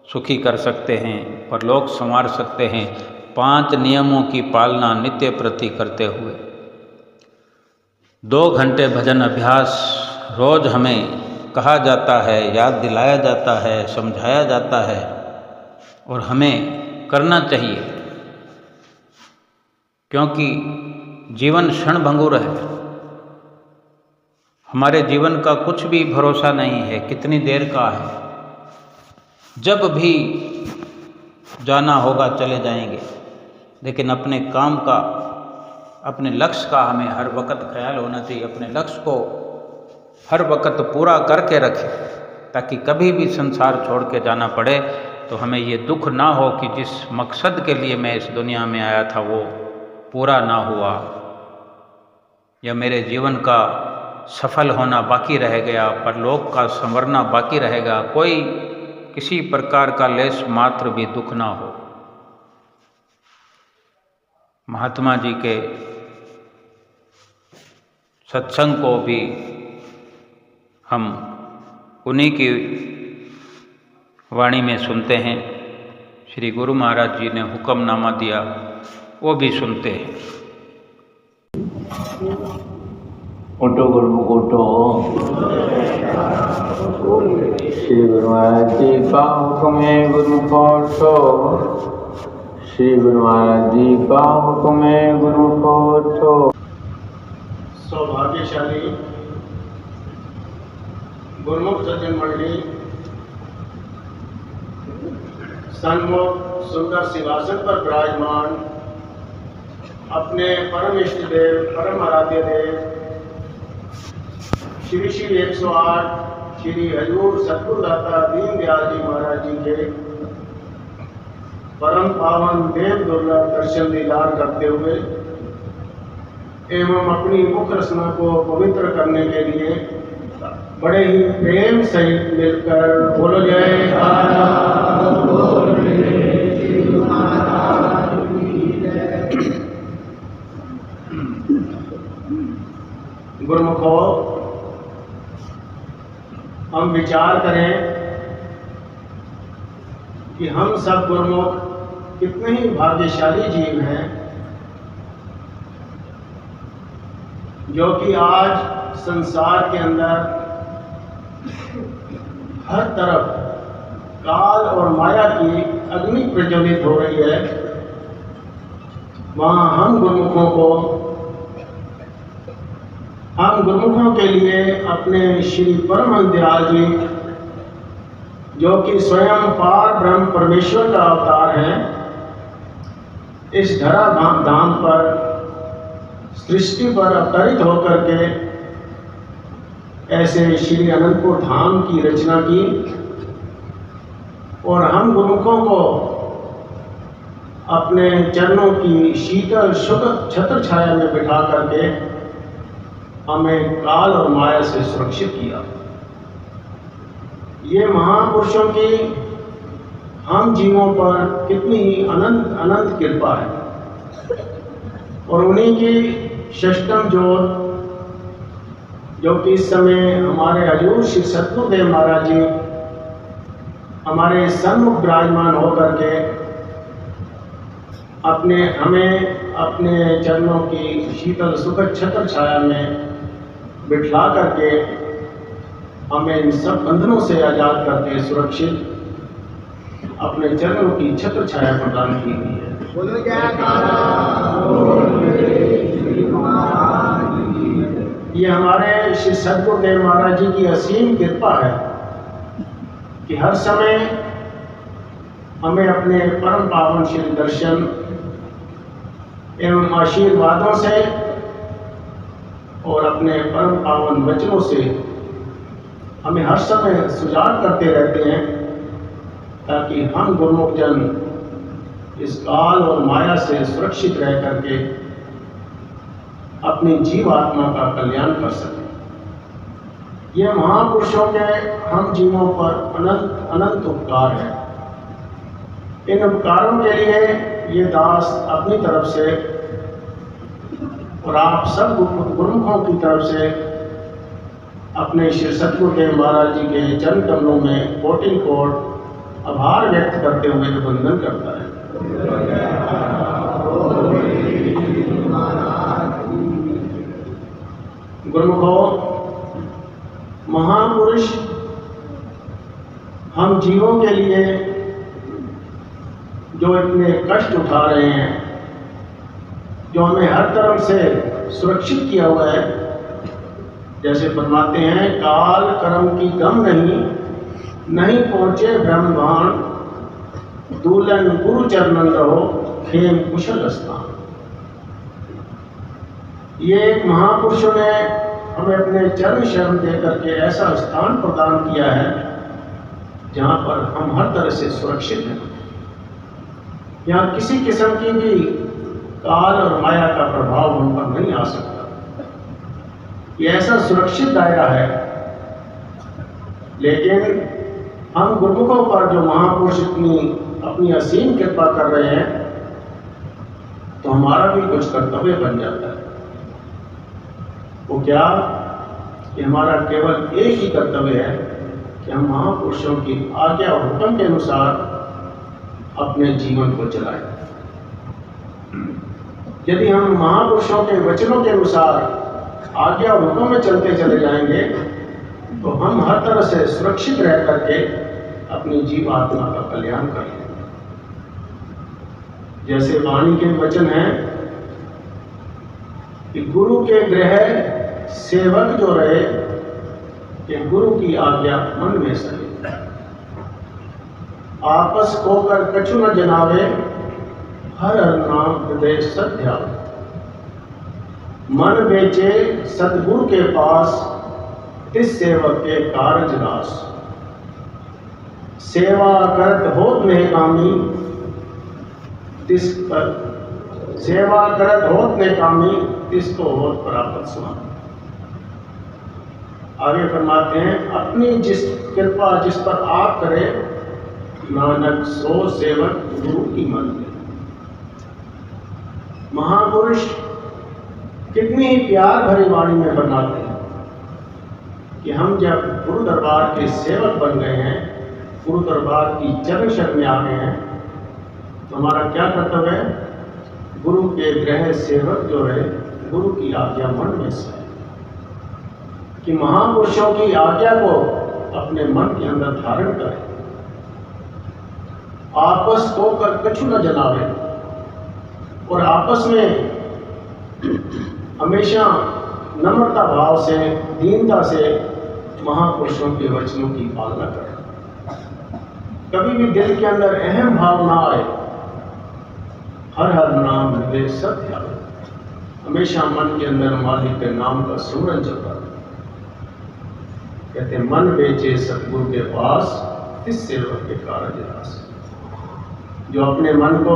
सुखी कर सकते हैं, परलोक संवार सकते हैं, 5 नियमों की पालना नित्य प्रति करते हुए। 2 घंटे भजन अभ्यास रोज हमें कहा जाता है, याद दिलाया जाता है, समझाया जाता है, और हमें करना चाहिए, क्योंकि जीवन क्षणभंगुर है। हमारे जीवन का कुछ भी भरोसा नहीं है, कितनी देर का है। जब भी जाना होगा चले जाएंगे, लेकिन अपने काम का, अपने लक्ष्य का हमें हर वक्त ख्याल होना चाहिए। अपने लक्ष्य को हर वक्त पूरा करके रखें, ताकि कभी भी संसार छोड़ के जाना पड़े तो हमें ये दुख ना हो कि जिस मकसद के लिए मैं इस दुनिया में आया था वो पूरा ना हुआ, या मेरे जीवन का सफल होना बाकी रह गया, परलोक का संवरना बाकी रहेगा। कोई किसी प्रकार का लेश मात्र भी दुख ना हो। महात्मा जी के सत्संग को भी हम उन्हीं की वाणी में सुनते हैं। श्री गुरु महाराज जी ने हुक्मनामा दिया, वो भी सुनते हैं। उठो गुरुमुख उठो, श्री गुरु महाराज जी का हुक्म है गुरुमुख उठो, श्री गुरु महाराज जी का हुक्म है गुरुमुख उठो। सौभाग्यशाली गुरुमुख सज्जन मंडली सन्मुख सुंदर सिंहासन पर विराजमान अपने परम इष्ट देव, परम आराध्य देव श्री श्री 108 श्री हजूर सतगुरुदाता दीनदयाल जी महाराज जी के परम पावन देव दुर्लभ दर्शन दीदार करते हुए एवं अपनी मुख रचना को पवित्र करने के लिए बड़े ही प्रेम सहित मिलकर बोलो जय गुरुमुखो, हम विचार करें कि हम सब गुरुमुख कितने ही भाग्यशाली जीव हैं, जो कि आज संसार के अंदर हर तरफ काल और माया की अग्नि प्रज्वलित हो रही है। वहाँ हम गुरुमुखों के लिए अपने श्री परम दयाल जी, जो कि स्वयं पार ब्रह्म परमेश्वर का अवतार है, इस धरा धाम पर सृष्टि पर अवतरित होकर के ऐसे श्री अनंतपुर धाम की रचना की, और हम गुरुमुखों को अपने चरणों की शीतल शुभ छत्र छाया में बिठा करके हमें काल और माया से सुरक्षित किया। ये महापुरुषों की हम जीवों पर कितनी ही अनंत अनंत कृपा है, और उन्हीं की षष्टम ज्योत, जो कि इस समय हमारे हजूर श्री सतगुरुदेव महाराज जी हमारे सन्मुख विराजमान होकर के हमें अपने चरणों की शीतल सुखद छत्र छाया में बिठला करके हमें इन सब बंधनों से आजाद करके सुरक्षित अपने चरणों की छत्र छाया प्रदान की हुई है। ये हमारे श्री सद्गुरुदेव महाराज जी की असीम कृपा है कि हर समय हमें अपने परम पावन श्री दर्शन एवं आशीर्वादों से और अपने परम पावन वचनों से हमें हर समय सुजाग करते रहते हैं, ताकि हम गुरुमुख जन इस काल और माया से सुरक्षित रह करके अपनी जीव आत्मा का कल्याण कर सकें। ये महापुरुषों के हम जीवों पर अनंत अनंत उपकार है। इन उपकारों के लिए ये दास अपनी तरफ से और आप सब गुरुमुखों की तरफ से अपने श्री सद्गुरुदेव महाराज जी के चरण कमलों में कोटि कोट आभार व्यक्त करते हुए वंदन करता है। गुरुमुखों, महापुरुष हम जीवों के लिए जो इतने कष्ट उठा रहे हैं, जो हमें हर तरफ से सुरक्षित किया हुआ है, जैसे फरमाते हैं काल कर्म की गम नहीं पहुंचे ब्रह्मांड, दूलन गुरु चरणन रहो खेम कुशल स्थान। ये एक महापुरुषों ने हमें अपने चरण शरण दे करके ऐसा स्थान प्रदान किया है जहाँ पर हम हर तरह से सुरक्षित हैं। यहाँ किसी किस्म की भी काल और माया का प्रभाव हम पर नहीं आ सकता। ये ऐसा सुरक्षित दायरा है। लेकिन हम गुरुमुखों पर जो महापुरुष इतनी अपनी असीम कृपा कर रहे हैं, तो हमारा भी कुछ कर्तव्य बन जाता है। वो क्या कि हमारा केवल एक ही कर्तव्य है कि हम महापुरुषों की आज्ञा और हुक्म के अनुसार अपने जीवन को चलाएं। यदि हम महापुरुषों के वचनों के अनुसार आज्ञा और हुक्म में चलते चले जाएंगे, तो हम हर तरह से सुरक्षित रह करके अपनी जीव आत्मा का कल्याण कर लेंगे। जैसे वाणी के वचन हैं कि गुरु के गृह सेवक जो रहे, कि गुरु की आज्ञा मन में सहे, आपस को कर कछु न जनावे, हर हर नाम हृदय सध्यावे। मन बेचे सतगुरु के पास, तिस सेवक के कारज नाश। सेवा करत होत नेकामी, तिस पर सेवा करत होत नेकामी, तिस को होत प्राप्त स्वामी। आगे फरमाते हैं अपनी जिस कृपा जिस पर आप करे, नानक सो सेवक गुरु की मन दे। महापुरुष कितनी ही प्यार भरी वाणी में फरमाते हैं कि हम जब गुरु दरबार के सेवक बन गए हैं, गुरु दरबार की चरण शरण में आ गए हैं, तो हमारा क्या कर्तव्य है? गुरु के गृह सेवक जो रहे, गुरु की आज्ञा मन में से, कि महापुरुषों की आज्ञा को अपने मन के अंदर धारण करें। आपस को कर कछु न जनावे, और आपस में हमेशा नम्रता भाव से, दीनता से महापुरुषों के वचनों की पालना करें। कभी भी दिल के अंदर अहम भाव ना आए। हर हर नाम हृदय सत्य आवे। हमेशा मन के अंदर मालिक के नाम का सुमरन चलता है। कहते मन बेचे सतगुरु के पास, इस सेवक के कारज नाश। जो अपने मन को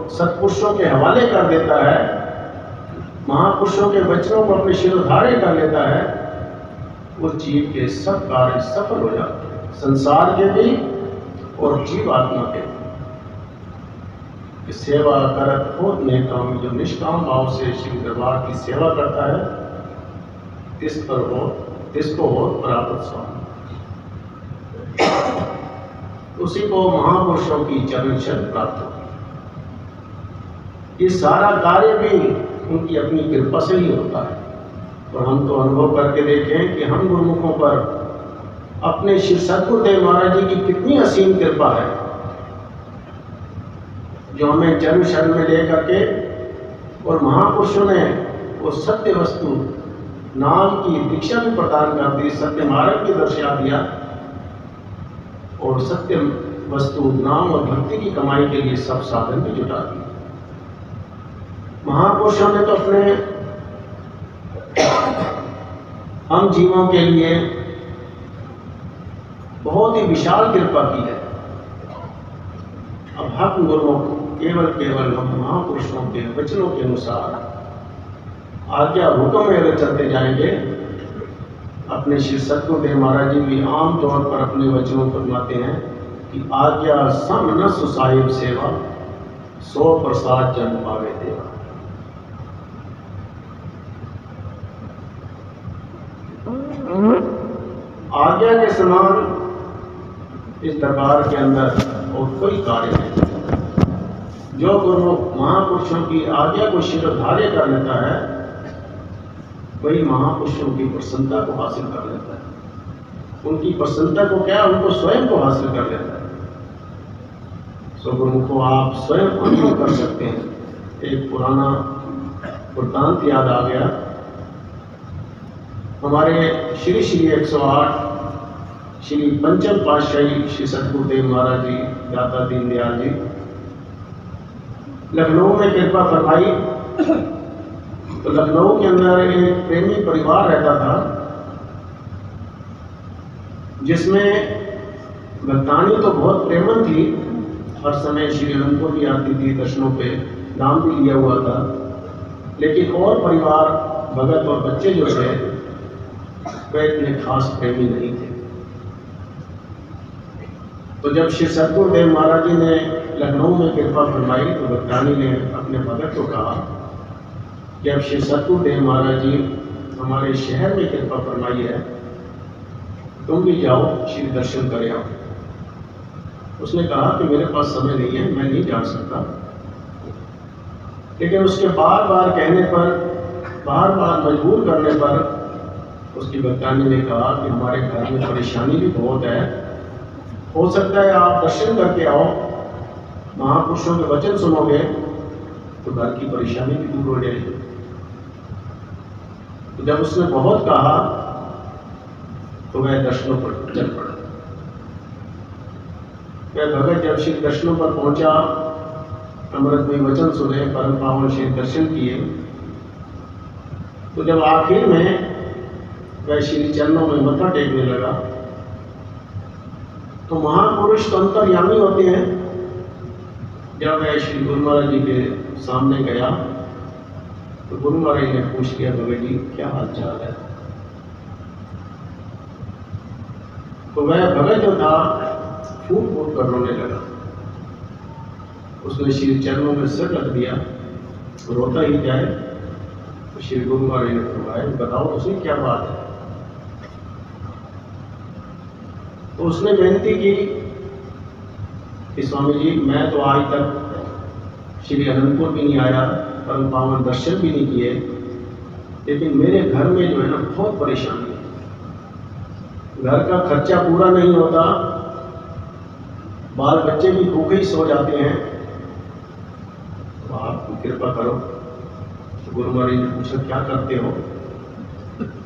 सत्पुरुषों के हवाले कर देता है, महापुरुषों के वचनों को अपने शिरोधार्य कर लेता है, वो जीव के सब कार्य सफल हो जाते हैं, संसार के भी और जीव आत्मा के भी। सेवा करत होत नेकामी, जो निष्काम भाव से श्री दरबार की सेवा करता है, तिसको होत प्राप्त स्वामी। उसी को महापुरुषों की चरण शरण प्राप्त होती। ये सारा कार्य भी उनकी अपनी कृपा से ही होता है। और हम तो अनुभव करके देखें कि हम गुरुमुखों पर अपने श्री सद्गुरुदेव महाराज जी की कितनी असीम कृपा है। जो हमें जन्म शरण में ले करके और महापुरुषों ने वो सत्य वस्तु नाम की दीक्षा भी प्रदान कर दी, सत्य मार्ग भी दर्शा दिया और सत्य वस्तु नाम और भक्ति की कमाई के लिए सब साधन भी जुटा दिए। महापुरुषों ने तो अपने हम जीवों के लिए बहुत ही विशाल कृपा की है। अब हम गुरुमुख केवल हम महापुरुषों के वचनों के अनुसार आज्ञा हुक्म में अगर चलते जाएंगे, अपने श्री सद्गुरुदेव महाराज जी भी आमतौर पर अपने वचनों पर फरमाते हैं कि आज्ञा सम न सुसाहिब सेवा, 100 प्रसाद जन पावे देवा। आज्ञा के समान इस दरबार के अंदर और कोई कार्य नहीं। जो गुरु महापुरुषों की आज्ञा को शिरोधार्य कर लेता है, वही महापुरुषों की प्रसन्नता को हासिल कर लेता है। उनकी प्रसन्नता को क्या, उनको स्वयं को हासिल कर लेता है। सो गुरु को आप स्वयं अनुभव कर सकते हैं। एक पुराना वृत्तांत याद आ गया। हमारे श्री 108 श्री पंचम पातशाही श्री सद्गुरुदेव महाराज जी, दाता दीनदयाल जी लखनऊ में कृपा फरमाई। तो लखनऊ के अंदर एक प्रेमी परिवार रहता था, जिसमें भक्तानी तो बहुत प्रेमन थी, हर समय श्री अनंतपुर भी आती थी दर्शनों पे, नाम भी लिया हुआ था। लेकिन और परिवार भगत और बच्चे जो थे वे इतने खास प्रेमी नहीं थे। तो जब श्री सद्गुरुदेव महाराज जी ने लखनऊ में कृपा फरमाई, तो भक्तानी ने अपने भगत को कहा कि अब श्री सद्गुरुदेव महाराज जी हमारे शहर में कृपा फरमाई है, तुम भी जाओ श्री दर्शन कर आओ। उसने कहा कि मेरे पास समय नहीं है, मैं नहीं जा सकता। लेकिन उसके बार बार कहने पर, बार बार मजबूर करने पर उसकी भक्तानी ने कहा कि हमारे घर में परेशानी भी बहुत है, हो सकता है आप दर्शन करके आओ, महापुरुषों के वचन सुनोगे तो घर की परेशानी भी दूर हो जाएगी। तो जब उसने बहुत कहा तो वह दर्शनों पर चल पड़ा। वह भगत जब श्री दर्शनों पर पहुंचा, अमृतमय वचन सुने, परम पावन श्री दर्शन किए, तो जब आखिर में वह श्री चरणों में मत्था टेकने लगा, तो महापुरुष तो अंतर्यामी होते हैं। जब वह श्री गुरु महाराज जी के सामने गया तो गुरु महाराज ने पूछ लिया, भगत जी क्या हाल चाल है? तो वह भगत जो था फूट फूट कर रोने लगा। उसने श्री चरणों में सिर रख दिया, रोता ही जाए। तो श्री गुरु महाराज ने फरमाया, बताओ उसने क्या बात है? तो उसने बेनती की कि स्वामी जी, मैं तो आज तक श्री अनंतपुर भी नहीं आया, परम पावन दर्शन भी नहीं किए, लेकिन मेरे घर में जो है ना बहुत परेशानी है। घर का खर्चा पूरा नहीं होता, बाल बच्चे भी भूखे ही सो जाते हैं, तो आप कृपा करो। तो गुरु महाराज ने पूछा क्या करते हो?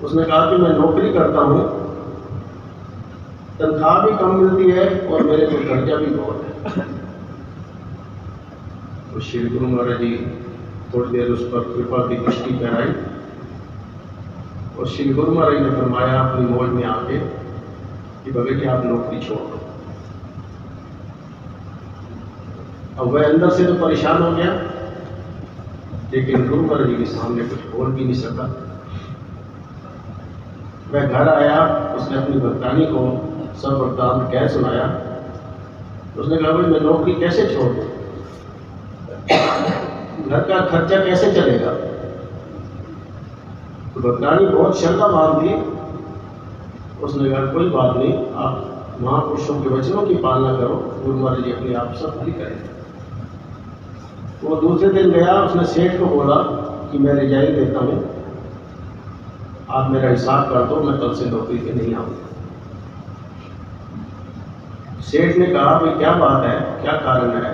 उसने कहा कि मैं नौकरी करता हूँ, तनख्वाह भी कम मिलती है और मेरे को कर्जा भी बहुत है। तो श्री गुरु महाराज जी थोड़ी देर उस पर कृपा की दृष्टि फहराई और श्री गुरु महाराज ने फरमाया अपनी मौज में आके कि भगत जी आप नौकरी छोड़ दो। अब वह अंदर से तो परेशान हो गया, लेकिन गुरु महाराज जी के सामने कुछ बोल भी नहीं सका। वह घर आया, उसने अपनी भक्तानी को सब वृत्तांत कह सुनाया। उसने कहा भाई मैं नौकरी कैसे छोड़ दूं, घर का खर्चा कैसे चलेगा? तो भक्तानी बहुत श्रद्धावान थी। उसने कहा कोई बात नहीं, आप महापुरुषों के वचनों की पालना करो, गुरु महाराज जी अपने आप सब हल करेंगे। वो दूसरे दिन गया, उसने सेठ को बोला कि मैं रिजाइन देता हूँ, आप मेरा हिसाब कर दो, मैं कल से नौकरी पे नहीं आऊँगा। सेठ ने कहा भाई क्या बात है, क्या कारण है?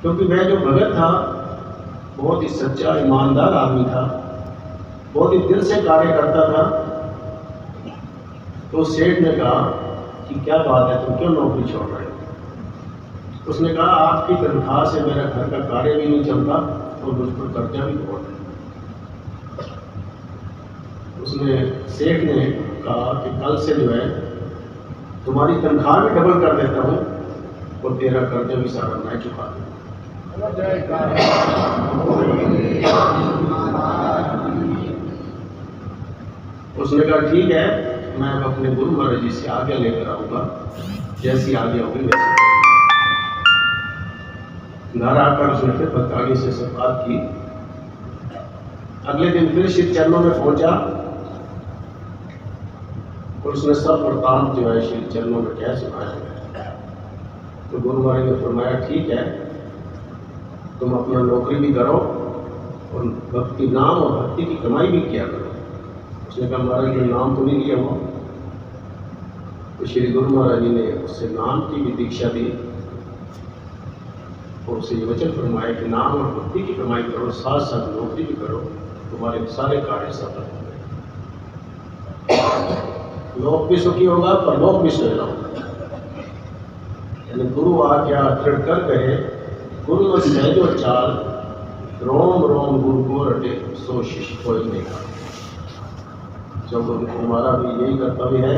क्योंकि वह जो भगत था बहुत ही सच्चा ईमानदार आदमी था, बहुत ही दिल से कार्य करता था। तो सेठ ने कहा कि क्या बात है, तुम क्यों नौकरी छोड़ रहे हो? उसने कहा आपकी तनख्वाह से मेरा घर का कार्य भी नहीं चलता और मुझ पर कर्जा भी बहुत है। उसने सेठ ने कहा कि कल से जो है तुम्हारी तनख्वाह भी डबल कर देता हूँ और तेरा कर्जा भी सारा मैं चुका दूँ। उसने कहा ठीक है, मैं अब अपने गुरु महाराज जी से आज्ञा लेकर आऊँगा, जैसी आज्ञा होगी वैसी। घर आकर उसने फिर भक्तानी से सब बात की। अगले दिन फिर श्री चरणों में पहुंचा और उसने सब वृतांत जो है श्री चरणों में क्या सुनाया। तो गुरु महाराज ने फरमाया ठीक है, तुम अपना नौकरी भी करो और भक्ति नाम और भक्ति की कमाई भी किया करो। उसने कहा महाराज ने नाम तो नहीं लिया हुआ। तो श्री गुरु महाराज जी ने उससे नाम की भी दीक्षा दी और उसे ये वचन फरमाया कि नाम और भक्ति की कमाई करो, साथ साथ नौकरी भी करो, तुम्हारे सारे कार्य सफल होंगे। लोक भी सुखी होगा पर लोक भी सुहेला होगा। यानी गुरु आज्ञा दृढ़ कर गए, गुरु में सहजो चाल, रोम रोम गुरु को रटे, सो शिष्य कोई नहीं का। जो हमारा भी यही कर्तव्य है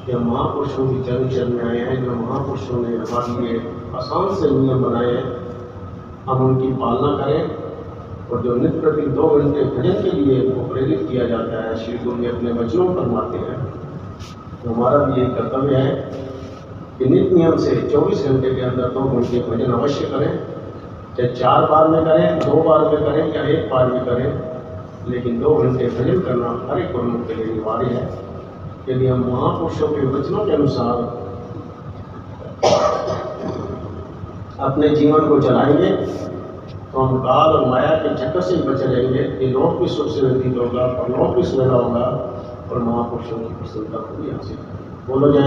कि हम महापुरुषों की चरण चरण में आए हैं, जो महापुरुषों ने हमारे लिए आसान से नियम बनाए हैं, हम उनकी पालना करें। और जो नित्य प्रति 2 घंटे भजन के लिए वो प्रेरित किया जाता है, श्री गुरु जी अपने वचनों फरमाते हैं, तो हमारा भी यही कर्तव्य है कि नित्य नियम से 24 घंटे के अंदर 2 घंटे भजन अवश्य करें। चाहे 4 बार में करें, 2 बार में करें या 1 बार में करें, लेकिन 2 घंटे भजन करना हर एक कर्म के लिए अनिवार्य है। यदि हम महापुरुषों के वचनों के अनुसार अपने जीवन को चलाएंगे तो हम काल और माया के चक्कर से बचे रहेंगे। ये लोक भी सुख से व्यतीत होगा और लोक भी सुहेला होगा और महापुरुषों की प्रसन्नता को भी हासिल बोलो जय।